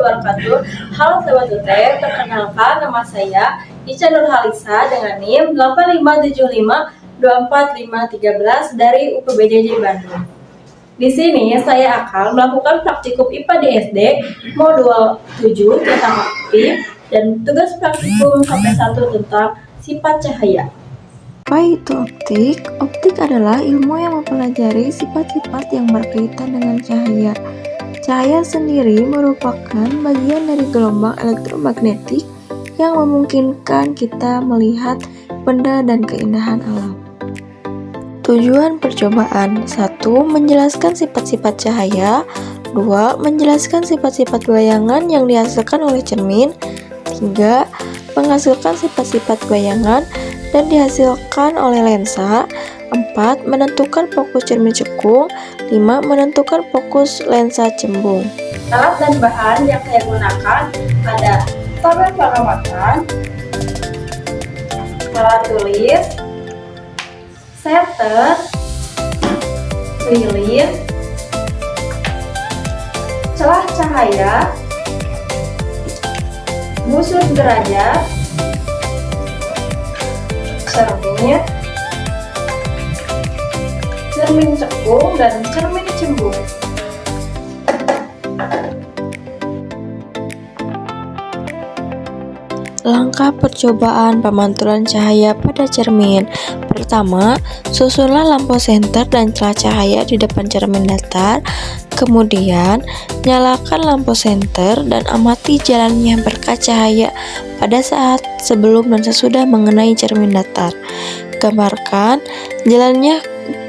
wabarakatuh. Halo Sobat UT, perkenalkan nama saya Ica Nurhalisa dengan NIM 8575245313 dari UPBJJ Bandung. Di sini saya akan melakukan praktikum IPA di SD modul 7 tentang optik dan tugas praktikum sampai 1 tentang sifat cahaya. Apa itu optik? Optik adalah ilmu yang mempelajari sifat-sifat yang berkaitan dengan cahaya. Cahaya sendiri merupakan bagian dari gelombang elektromagnetik yang memungkinkan kita melihat benda dan keindahan alam. Tujuan percobaan: 1. Menjelaskan sifat-sifat cahaya. 2. Menjelaskan sifat-sifat bayangan yang dihasilkan oleh cermin. 3. Menghasilkan sifat-sifat bayangan dan dihasilkan oleh lensa. 4. Menentukan fokus cermin cekung. 5. Menentukan fokus lensa cembung. Alat dan bahan yang saya gunakan ada tabel pengamatan, alat tulis, setter, lilin, celah cahaya, busur derajat, cermin, cermin cekung, dan cermin cembung. Langkah percobaan pemantulan cahaya pada cermin. Pertama, susunlah lampu senter dan celah cahaya di depan cermin datar. Kemudian, nyalakan lampu senter dan amati jalannya berkas cahaya pada saat sebelum dan sesudah mengenai cermin datar. Gambarkan jalannya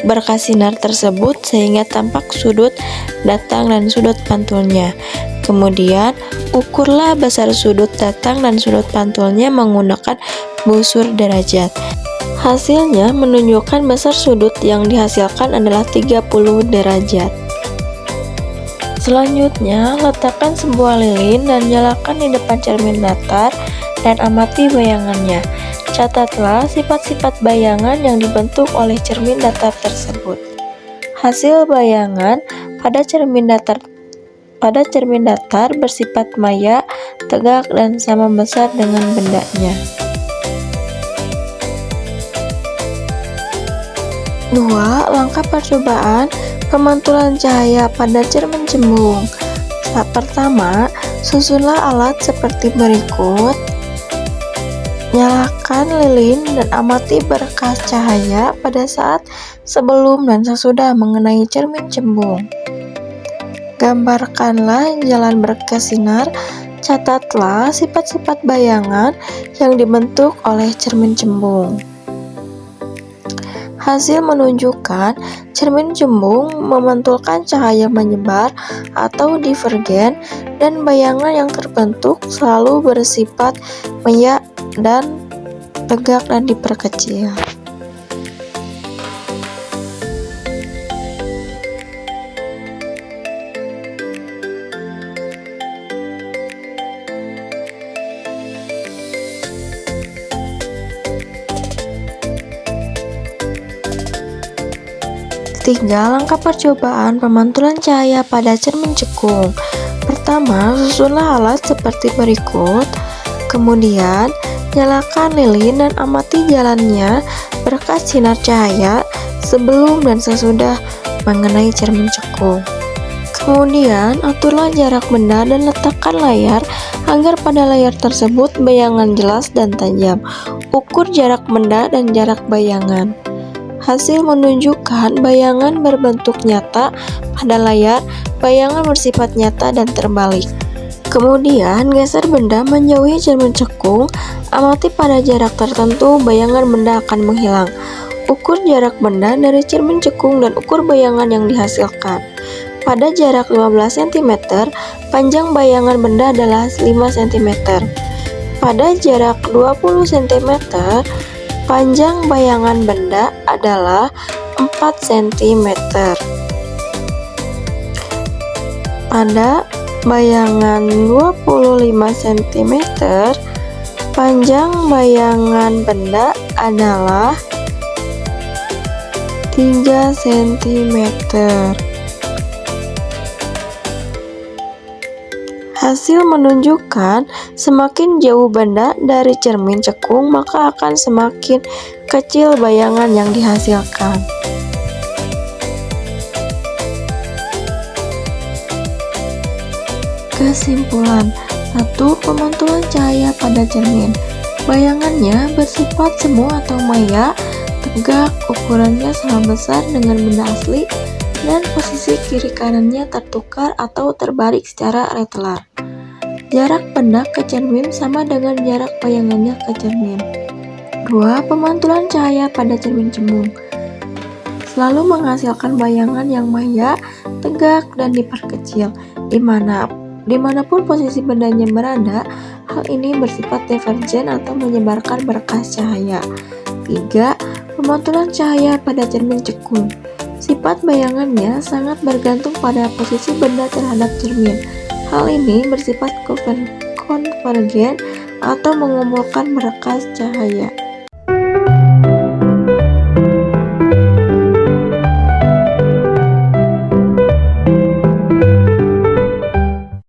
berkas sinar tersebut sehingga tampak sudut datang dan sudut pantulnya. Kemudian, ukurlah besar sudut datang dan sudut pantulnya menggunakan busur derajat. Hasilnya menunjukkan besar sudut yang dihasilkan adalah 30 derajat. Selanjutnya, letakkan sebuah lilin dan nyalakan di depan cermin datar dan amati bayangannya. Catatlah sifat-sifat bayangan yang dibentuk oleh cermin datar tersebut. Hasil bayangan pada cermin datar bersifat maya, tegak, dan sama besar dengan bendanya. 2. Langkah percobaan pemantulan cahaya pada cermin cembung. Pertama, susunlah alat seperti berikut. Nyalakan lilin dan amati berkas cahaya pada saat sebelum dan sesudah mengenai cermin cembung. Gambarkanlah jalan berkas sinar, catatlah sifat-sifat bayangan yang dibentuk oleh cermin cembung. Hasil menunjukkan cermin cembung memantulkan cahaya menyebar atau divergen dan bayangan yang terbentuk selalu bersifat maya dan tegak dan diperkecil. Tiga, langkah percobaan pemantulan cahaya pada cermin cekung. Pertama, susunlah alat seperti berikut. Kemudian, nyalakan lilin dan amati jalannya berkas sinar cahaya sebelum dan sesudah mengenai cermin cekung. Kemudian, aturlah jarak benda dan letakkan layar agar pada layar tersebut bayangan jelas dan tajam. Ukur jarak benda dan jarak bayangan. Hasil menunjukkan bayangan berbentuk nyata pada layar, bayangan bersifat nyata dan terbalik. Kemudian, geser benda menjauhi cermin cekung, amati pada jarak tertentu bayangan benda akan menghilang. Ukur jarak benda dari cermin cekung dan ukur bayangan yang dihasilkan. Pada jarak 15 cm, panjang bayangan benda adalah 5 cm. Pada jarak 20 cm, panjang bayangan benda adalah 4 cm. Pada bayangan 25 cm, panjang bayangan benda adalah 3 cm. Hasil menunjukkan semakin jauh benda dari cermin cekung, maka akan semakin kecil bayangan yang dihasilkan. Kesimpulan: 1. Pemantulan cahaya pada cermin. Bayangannya bersifat semu atau maya, tegak, ukurannya sama besar dengan benda asli, dan posisi kiri kanannya tertukar atau terbalik secara retelar. Jarak benda ke cermin sama dengan jarak bayangannya ke cermin. 2. Pemantulan cahaya pada cermin cembung. Selalu menghasilkan bayangan yang maya, tegak, dan diperkecil. Dimanapun posisi bendanya berada, hal ini bersifat divergen atau menyebarkan berkas cahaya. 3. Pemantulan cahaya pada cermin cekung. Sifat bayangannya sangat bergantung pada posisi benda terhadap cermin. Hal ini bersifat konvergen atau mengumpulkan berkas cahaya.